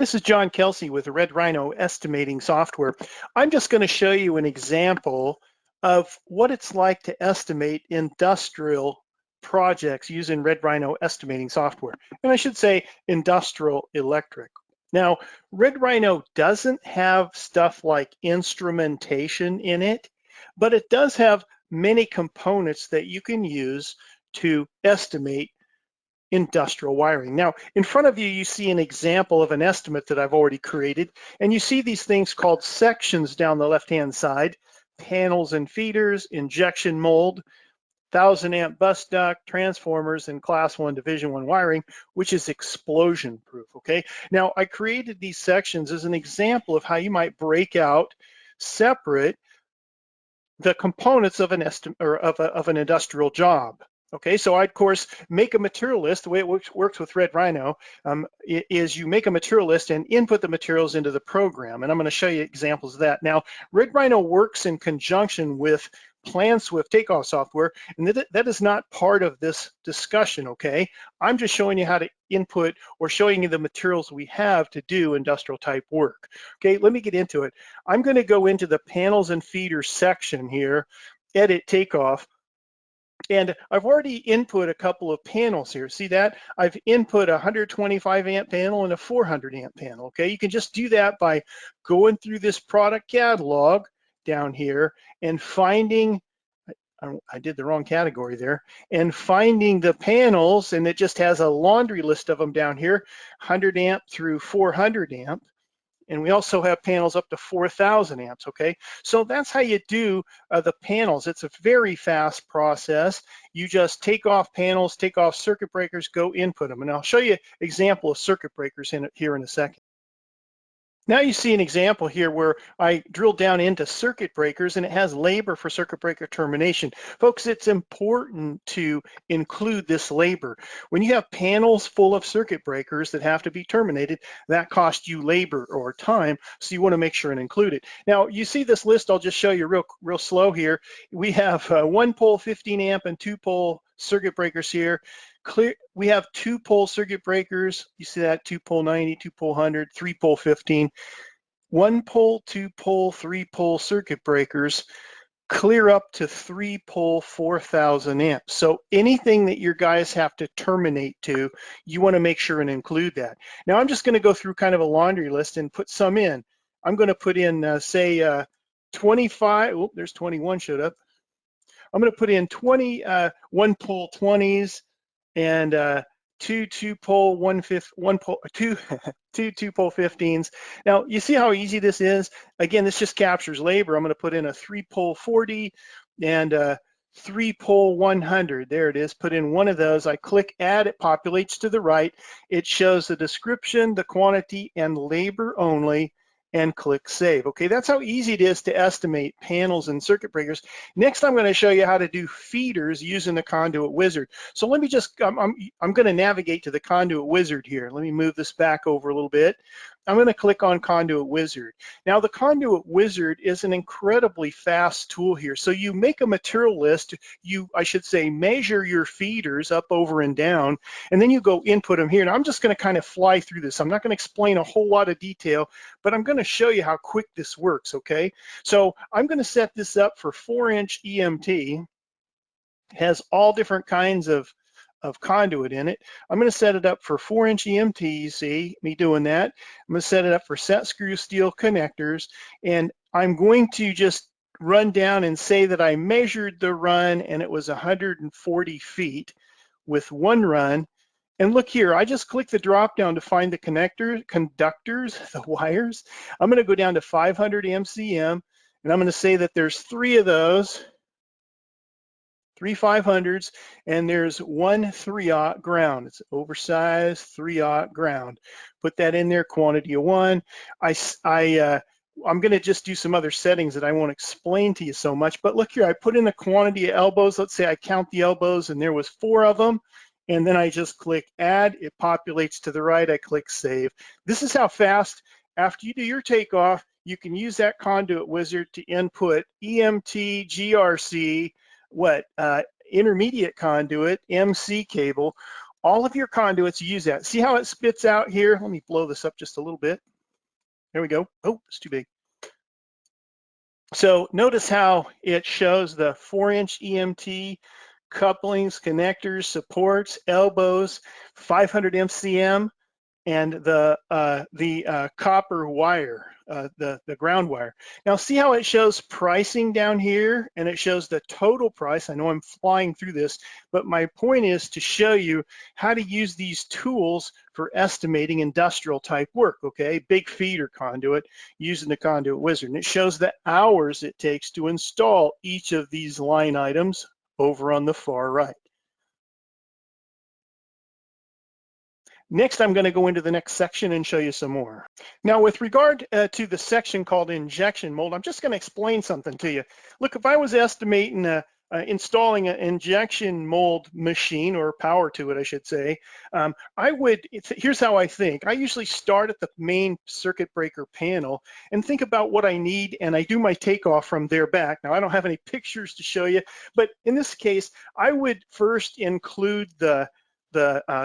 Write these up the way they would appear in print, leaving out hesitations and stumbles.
This is John Kelsey with Red Rhino Estimating Software. I'm just going to show you an example of what it's like to estimate industrial projects using Red Rhino Estimating Software. And I should say industrial electric. Now, Red Rhino doesn't have stuff like instrumentation in it, but it does have many components that you can use to estimate industrial wiring. Now, in front of you, you see an example of an estimate that I've already created, and you see these things called sections down the left-hand side, panels and feeders, injection mold, 1000-amp bus duct, transformers, and class 1 division 1 wiring, which is explosion proof, okay? Now, I created these sections as an example of how you might break out separate the components of an of an industrial job. Okay, so I, of course, make a material list. The way it works with Red Rhino is you make a material list and input the materials into the program. And I'm going to show you examples of that. Now, Red Rhino works in conjunction with PlanSwift takeoff software, and that is not part of this discussion, okay? I'm just showing you how to input or showing you the materials we have to do industrial type work. Okay, let me get into it. I'm going to go into the panels and feeders section here, edit takeoff. And I've already input a couple of panels here. See that? I've input a 125 amp panel and a 400 amp panel, okay? You can just do that by going through this product catalog down here and finding, I did the wrong category there, and finding the panels, and it just has a laundry list of them down here, 100 amp through 400 amp. And we also have panels up to 4,000 amps, okay? So that's how you do the panels. It's a very fast process. You just take off panels, take off circuit breakers, go input them. And I'll show you an example of circuit breakers here in a second. Now you see an example here where I drill down into circuit breakers and it has labor for circuit breaker termination. Folks, it's important to include this labor. When you have panels full of circuit breakers that have to be terminated, that costs you labor or time, so you want to make sure and include it. Now you see this list, I'll just show you real slow here. We have 1-pole 15 amp and 2-pole circuit breakers here. We have 2-pole circuit breakers. You see that 2-pole 90, 2-pole 100, 3-pole 15, 1-pole, 2-pole, 3-pole circuit breakers, clear up to 3-pole 4,000 amps. So anything that your guys have to terminate to, you want to make sure and include that. Now I'm just going to go through kind of a laundry list and put some in. I'm going to put in say 25. Oh, there's 21 showed up. I'm going to put in 20 1-pole 20s and two 2-pole 2-pole 15s. Now you see how easy this is. Again, this just captures labor. I'm going to put in a 3-pole 40 and a 3-pole 100. There it is. Put in one of those. I click add. It populates to the right. It shows the description, the quantity, and labor only, and click save. Okay, that's how easy it is to estimate panels and circuit breakers. Next, I'm going to show you how to do feeders using the Conduit Wizard. So let me just, I'm going to navigate to the Conduit Wizard here. Let me move this back over a little bit. I'm going to click on Conduit Wizard. Now the Conduit Wizard is an incredibly fast tool here. So you make a material list, I should say, measure your feeders up, over, and down, and then you go input them here. And I'm just going to kind of fly through this. I'm not going to explain a whole lot of detail, but I'm going to show you how quick this works, okay? So I'm going to set this up for 4-inch EMT. It has all different kinds of conduit in it. I'm going to set it up for 4-inch EMT. You see me doing that. I'm going to set it up for set screw steel connectors, and I'm going to just run down and say that I measured the run and it was 140 feet with one run. And look here, I just click the drop down to find the conductors, the wires. I'm going to go down to 500 MCM, and I'm going to say that there's 3 of those, 3 500s, and there's 1 3/0 ground. It's oversized 3/0 ground. Put that in there, quantity of 1. I'm going to just do some other settings that I won't explain to you so much, but look here, I put in the quantity of elbows. Let's say I count the elbows and there was 4 of them, and then I just click add. It populates to the right. I click save. This is how fast, after you do your takeoff, you can use that Conduit Wizard to input EMT, GRC, intermediate conduit, MC cable, all of your conduits use that. See how it spits out here? Let me blow this up just a little bit. There we go. Oh, it's too big. So notice how it shows the 4-inch EMT, couplings, connectors, supports, elbows, 500 MCM, and the copper wire, the ground wire. Now see how it shows pricing down here, and it shows the total price. I know I'm flying through this, but my point is to show you how to use these tools for estimating industrial type work, okay? Big feeder conduit using the Conduit Wizard. And it shows the hours it takes to install each of these line items over on the far right. Next, I'm going to go into the next section and show you some more. Now, with regard to the section called injection mold, I'm just going to explain something to you. Look, if I was estimating installing an injection mold machine, or power to it, I should say, here's how I think. I usually start at the main circuit breaker panel and think about what I need, and I do my takeoff from there back. Now, I don't have any pictures to show you, but in this case, I would first include the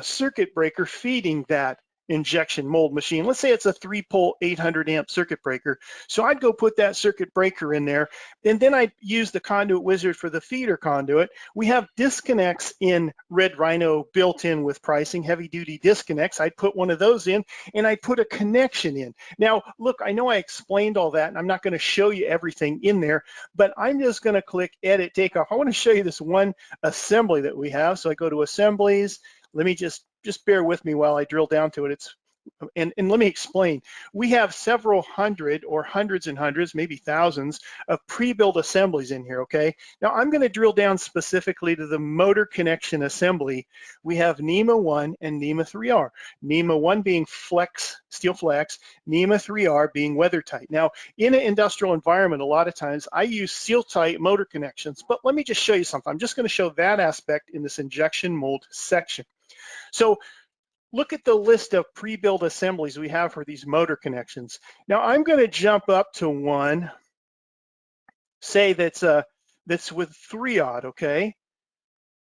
circuit breaker feeding that injection mold machine. Let's say it's a 3-pole 800 amp circuit breaker. So I'd go put that circuit breaker in there, and then I'd use the Conduit Wizard for the feeder conduit. We have disconnects in Red Rhino built in with pricing, heavy duty disconnects. I'd put one of those in, and I'd put a connection in. Now, look, I know I explained all that, and I'm not going to show you everything in there, but I'm just going to click Edit Takeoff. I want to show you this one assembly that we have. So I go to Assemblies. Let me just bear with me while I drill down to it. And let me explain. We have several hundred or hundreds and hundreds, maybe thousands of pre-built assemblies in here, okay? Now I'm going to drill down specifically to the motor connection assembly. We have NEMA 1 and NEMA 3R. NEMA 1 being flex, steel flex, NEMA 3R being weather tight. Now in an industrial environment, a lot of times I use seal tight motor connections, but let me just show you something. I'm just going to show that aspect in this injection mold section. So look at the list of pre-built assemblies we have for these motor connections. Now I'm going to jump up to one, say that's with 3/0, okay?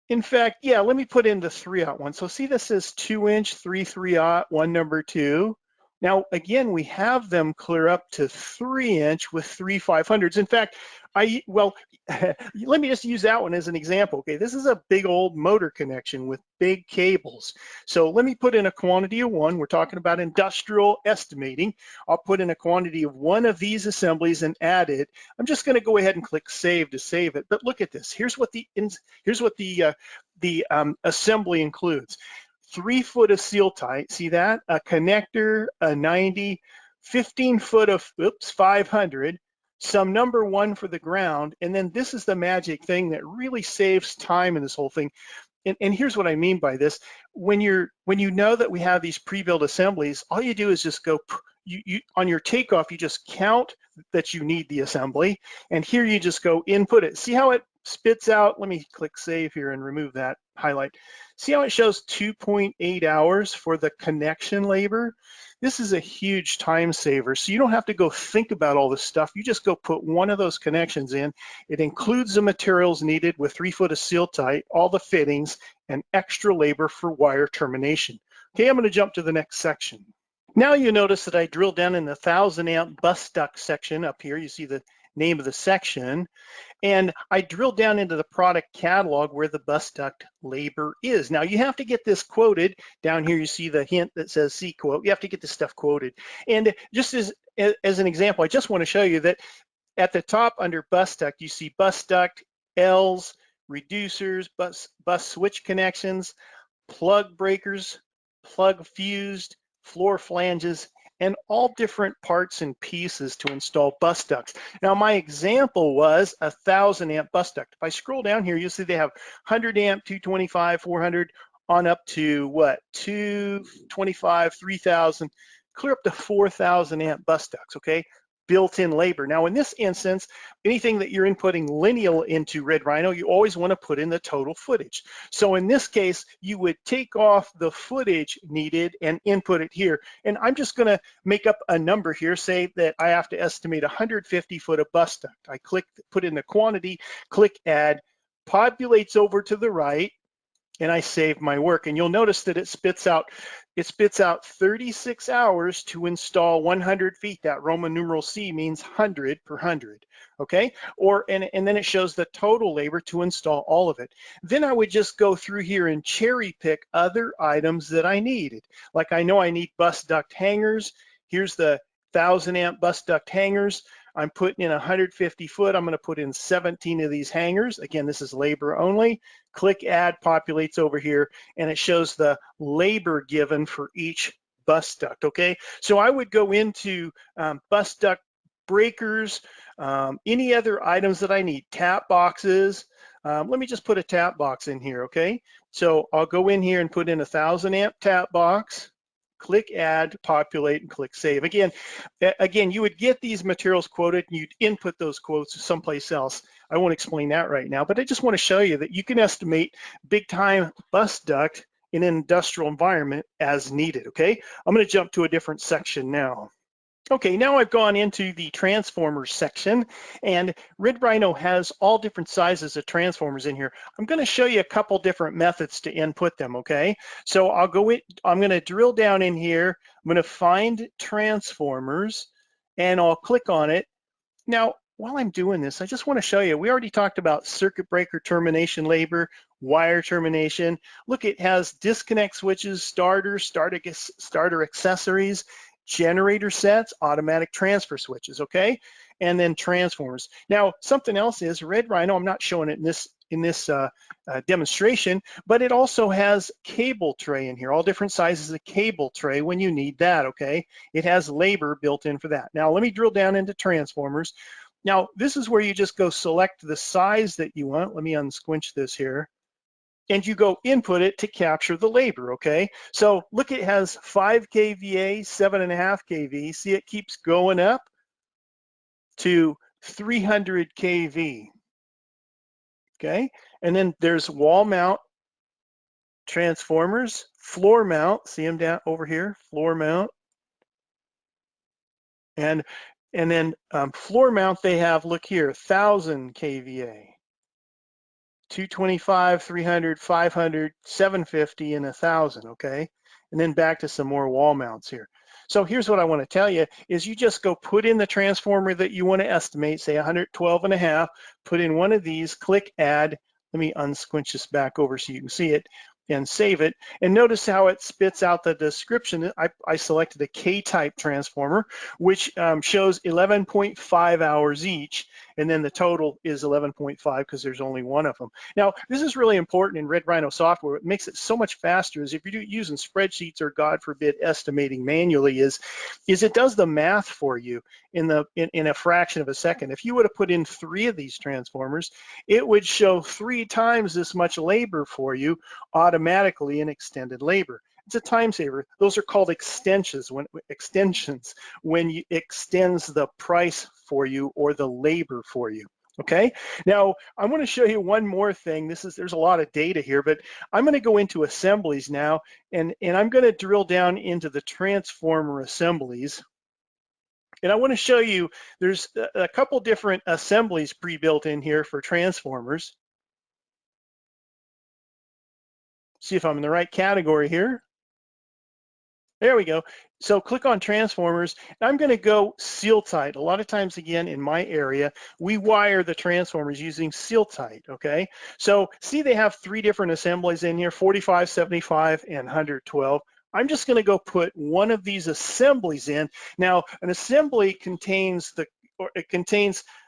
In fact, yeah, let me put in the 3/0 one. So see, this is 2-inch 3/0, one number 2. Now again, we have them clear up to 3-inch with 3 500s. In fact, let me just use that one as an example. Okay, this is a big old motor connection with big cables. So let me put in a quantity of 1. We're talking about industrial estimating. I'll put in a quantity of 1 of these assemblies and add it. I'm just going to go ahead and click Save to save it. But look at this. Here's what the assembly includes. 3 foot of seal tight. See that? A connector, a 90, 15 foot of 500. Some number 1 for the ground, and then this is the magic thing that really saves time in this whole thing. And here's what I mean by this. When you know that we have these pre-built assemblies, all you do is just go, on your takeoff, you just count that you need the assembly, and here you just go input it. See how it spits out? Let me click Save here and remove that highlight. See how it shows 2.8 hours for the connection labor? This is a huge time saver. So you don't have to go think about all this stuff. You just go put one of those connections in. It includes the materials needed with 3 foot of seal tight, all the fittings, and extra labor for wire termination. Okay, I'm going to jump to the next section. Now you notice that I drilled down in the 1000 amp bus duct section up here. You see the name of the section, and I drilled down into the product catalog where the bus duct labor is. Now you have to get this quoted. Down here you see the hint that says C quote. You have to get this stuff quoted. And just as an example, I just want to show you that at the top under bus duct, you see bus duct, L's, reducers, bus switch connections, plug breakers, plug fused, floor flanges, and all different parts and pieces to install bus ducts. Now my example was a 1000 amp bus duct. If I scroll down here, you'll see they have 100 amp, 225, 400, on up to what, 225, 3000, clear up to 4000 amp bus ducts, okay? Built-in labor. Now in this instance, anything that you're inputting lineal into Red Rhino, you always want to put in the total footage. So in this case, you would take off the footage needed and input it here. And I'm just going to make up a number here, say that I have to estimate 150 foot of bus duct. I click, put in the quantity, click Add, populates over to the right, and I save my work. And you'll notice that it spits out 36 hours to install 100 feet. That Roman numeral C means 100 per 100, okay? And then it shows the total labor to install all of it. Then I would just go through here and cherry pick other items that I needed. Like I know I need bus duct hangers. Here's the 1000 amp bus duct hangers. I'm putting in 150 foot. I'm going to put in 17 of these hangers. Again, this is labor only. Click add, populates over here, and it shows the labor given for each bus duct, okay? So I would go into bus duct breakers, any other items that I need, tap boxes. Let me just put a tap box in here, okay? So I'll go in here and put in a 1000 amp tap box. Click add, populate, and click save. Again, you would get these materials quoted and you'd input those quotes someplace else. I won't explain that right now, but I just want to show you that you can estimate big time bus duct in an industrial environment as needed, okay? I'm going to jump to a different section now. Okay, now I've gone into the transformers section, and Red Rhino has all different sizes of transformers in here. I'm going to show you a couple different methods to input them, okay? So I'll go in, I'm going to drill down in here, I'm going to find transformers, and I'll click on it. Now, while I'm doing this, I just want to show you, we already talked about circuit breaker termination labor, wire termination. Look, it has disconnect switches, starter accessories, generator sets, automatic transfer switches, okay? And then transformers. Now, something else is Red Rhino, I'm not showing it in this demonstration, but it also has cable tray in here, all different sizes of cable tray when you need that, okay? It has labor built in for that. Now, let me drill down into transformers. Now, this is where you just go select the size that you want. Let me unsquinch this here. And you go input it to capture the labor, okay? So look, it has 5 kVA, 7.5 kV. See, it keeps going up to 300 kV, okay? And then there's wall mount transformers, floor mount, see them down over here, floor mount. And then floor mount, they have, look here, 1000 kVA. 225, 300, 500, 750, and 1000, okay? And then back to some more wall mounts here. So here's what I want to tell you is you just go put in the transformer that you want to estimate, say 112.5, put in one of these, click add. Let me unsquinch this back over so you can see it and save it. And notice how it spits out the description. I selected a K-type transformer, which shows 11.5 hours each. And then the total is 11.5 because there's only one of them. Now, this is really important in Red Rhino software. What makes it so much faster is if you're using spreadsheets or, God forbid, estimating manually, is it does the math for you in a fraction of a second. If you would have put in 3 of these transformers, it would show 3 times this much labor for you automatically in extended labor. It's a time saver. Those are called extensions when it extends the price for you or the labor for you. Okay, now I want to show you one more thing. There's a lot of data here, but I'm going to go into assemblies now, and I'm going to drill down into the transformer assemblies. And I want to show you there's a couple different assemblies pre-built in here for transformers. See if I'm in the right category here. There we go. So click on transformers. I'm going to go seal tight. A lot of times, again, in my area, we wire the transformers using seal tight, okay? So see, they have 3 different assemblies in here, 45, 75, and 112. I'm just going to go put one of these assemblies in. Now, an assembly contains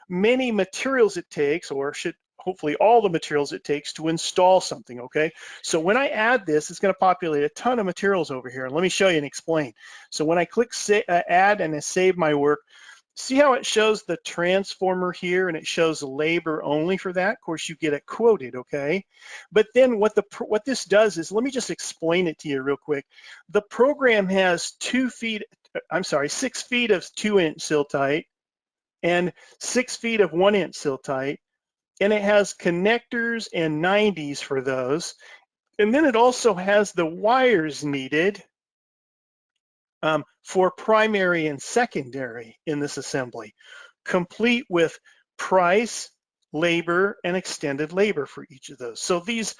many materials it takes, or should hopefully all the materials it takes to install something, okay? So when I add this, it's gonna populate a ton of materials over here. And let me show you and explain. So when I click add and I save my work, see how it shows the transformer here and it shows labor only for that? Of course, you get it quoted, okay? But then what this does is, let me just explain it to you real quick. The program has 6 feet of 2-inch sill tight and 6 feet of 1-inch sill tight. And it has connectors and 90s for those. And then it also has the wires needed for primary and secondary in this assembly, complete with price, labor, and extended labor for each of those. So these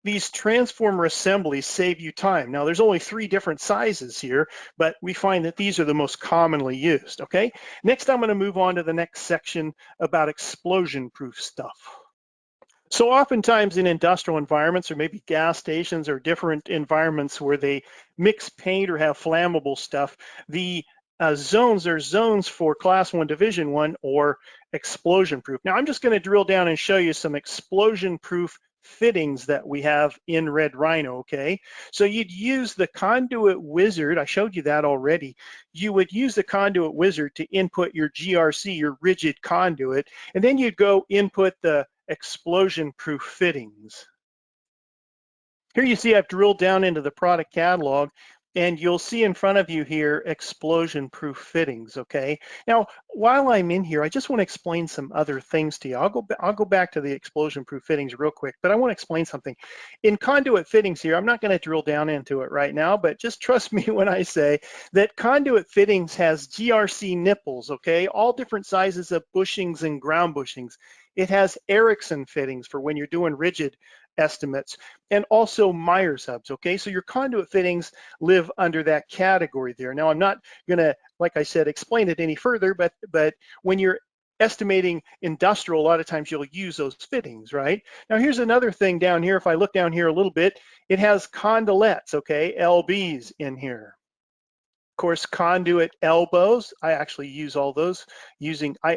these transformer assemblies save you time. Now there's only 3 different sizes here, but we find that these are the most commonly used, okay? Next, I'm gonna move on to the next section about explosion-proof stuff. So oftentimes in industrial environments, or maybe gas stations or different environments where they mix paint or have flammable stuff, the there's zones for class 1, division 1, or explosion proof. Now I'm just going to drill down and show you some explosion proof fittings that we have in Red Rhino, okay? So you'd use the Conduit Wizard, I showed you that already. You would use the Conduit Wizard to input your GRC, your rigid conduit, and then you'd go input the explosion proof fittings. Here you see I've drilled down into the product catalog, and you'll see in front of you here explosion proof fittings, okay? Now, while I'm in here, I just want to explain some other things to you. I'll go back to the explosion proof fittings real quick, but I want to explain something. In conduit fittings here, I'm not going to drill down into it right now, but just trust me when I say that conduit fittings has GRC nipples, okay? All different sizes of bushings and ground bushings. It has Erickson fittings for when you're doing rigid estimates, and also Myers hubs, okay? So your conduit fittings live under that category there. Now, I'm not gonna, like I said, explain it any further, but when you're estimating industrial, a lot of times you'll use those fittings, right? Now, here's another thing down here. If I look down here a little bit, it has conduits, okay? LBs in here. Of course, conduit elbows, I actually use all those using, I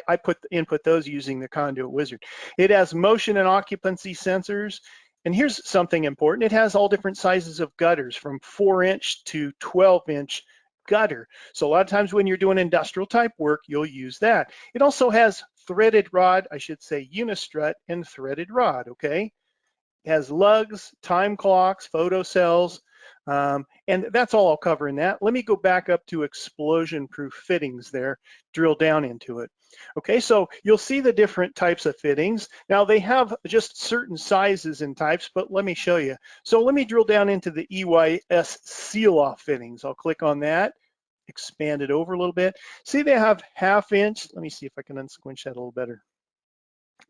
input those using the Conduit Wizard. It has motion and occupancy sensors. And here's something important. It has all different sizes of gutters from 4-inch to 12-inch gutter. So a lot of times when you're doing industrial type work, you'll use that. It also has threaded rod, I should say unistrut and threaded rod, okay? It has lugs, time clocks, photo cells, and that's all I'll cover in that. Let me go back up to explosion-proof fittings there, drill down into it. Okay, so you'll see the different types of fittings. Now they have just certain sizes and types, but let me show you. So let me drill down into the EYS seal-off fittings. I'll click on that, expand it over a little bit. See, they have 1/2 inch. Let me see if I can unsquinch that a little better.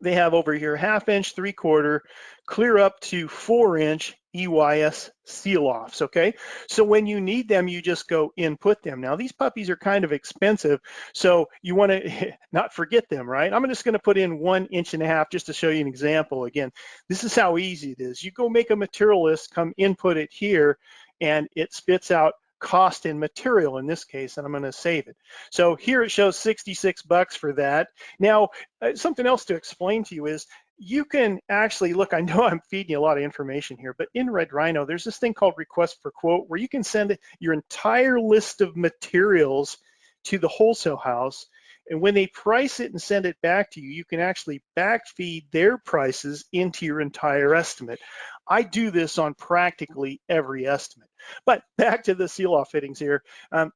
They have over here 1/2 inch, 3/4, clear up to 4-inch EYS seal-offs, okay? So when you need them, you just go input them. Now these puppies are kind of expensive, so you wanna not forget them, right? I'm just gonna put in 1.5 inches just to show you an example. Again, this is how easy it is. You go make a material list, come input it here, and it spits out cost and material in this case, and I'm going to save it. So here it shows $66 for that. Now, something else to explain to you is you can actually look, I know I'm feeding you a lot of information here, but in Red Rhino, there's this thing called request for quote where you can send your entire list of materials to the wholesale house. And when they price it and send it back to you, you can actually backfeed their prices into your entire estimate. I do this on practically every estimate. But back to the seal-off fittings here.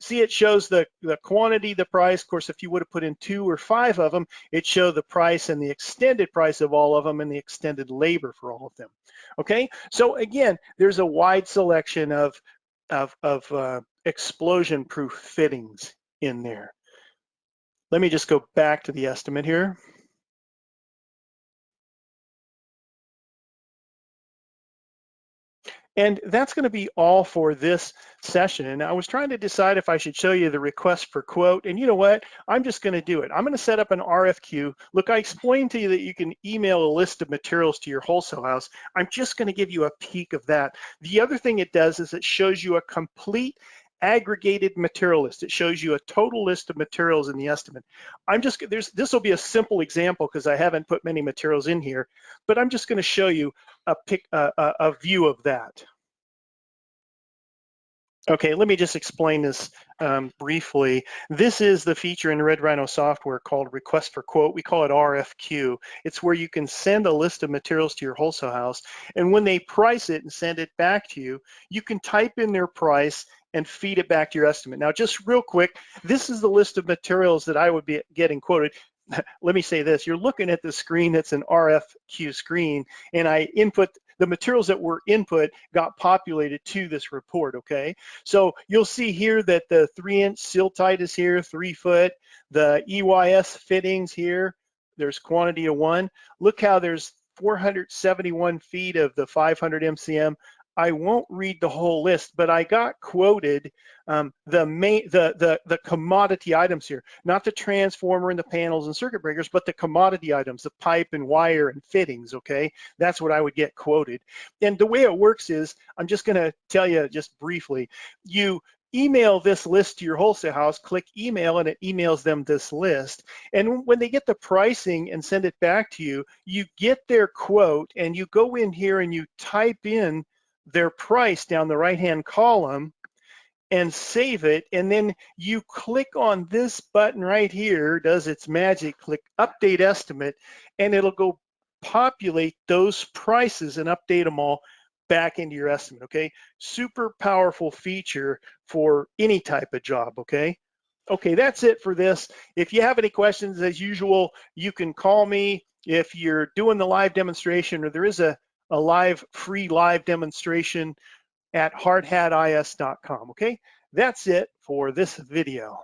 See, it shows the quantity, the price. Of course, if you would have put in 2 or 5 of them, it showed the price and the extended price of all of them and the extended labor for all of them. Okay, so again, there's a wide selection of explosion-proof fittings in there. Let me just go back to the estimate here. And that's going to be all for this session. And I was trying to decide if I should show you the request for quote. And you know what? I'm just going to do it. I'm going to set up an RFQ. Look, I explained to you that you can email a list of materials to your wholesale house. I'm just going to give you a peek of that. The other thing it does is it shows you a complete aggregated material list. It shows you a total list of materials in the estimate. This will be a simple example because I haven't put many materials in here, but I'm just going to show you a view of that. Okay, let me just explain this briefly. This is the feature in Red Rhino software called Request for Quote. We call it RFQ. It's where you can send a list of materials to your wholesale house, and when they price it and send it back to you, you can type in their price and feed it back to your estimate. Now, just real quick, this is the list of materials that I would be getting quoted. Let me say this, you're looking at the screen that's an RFQ screen, and I input the materials that were input got populated to this report, okay? So you'll see here that the 3-inch seal tight is here, 3 foot, the EYS fittings here, there's quantity of 1. Look how there's 471 feet of the 500 MCM. I won't read the whole list, but I got quoted the commodity items here, not the transformer and the panels and circuit breakers, but the commodity items, the pipe and wire and fittings, okay? That's what I would get quoted. And the way it works is, I'm just gonna tell you just briefly, you email this list to your wholesale house, click email, and it emails them this list. And when they get the pricing and send it back to you, you get their quote and you go in here and you type in their price down the right-hand column and save it. And then you click on this button right here, does its magic, click update estimate, and it'll go populate those prices and update them all back into your estimate, okay? Super powerful feature for any type of job, okay? Okay, that's it for this. If you have any questions, as usual, you can call me. If you're doing the live demonstration, or there is a free live demonstration at hardhatis.com, okay? That's it for this video.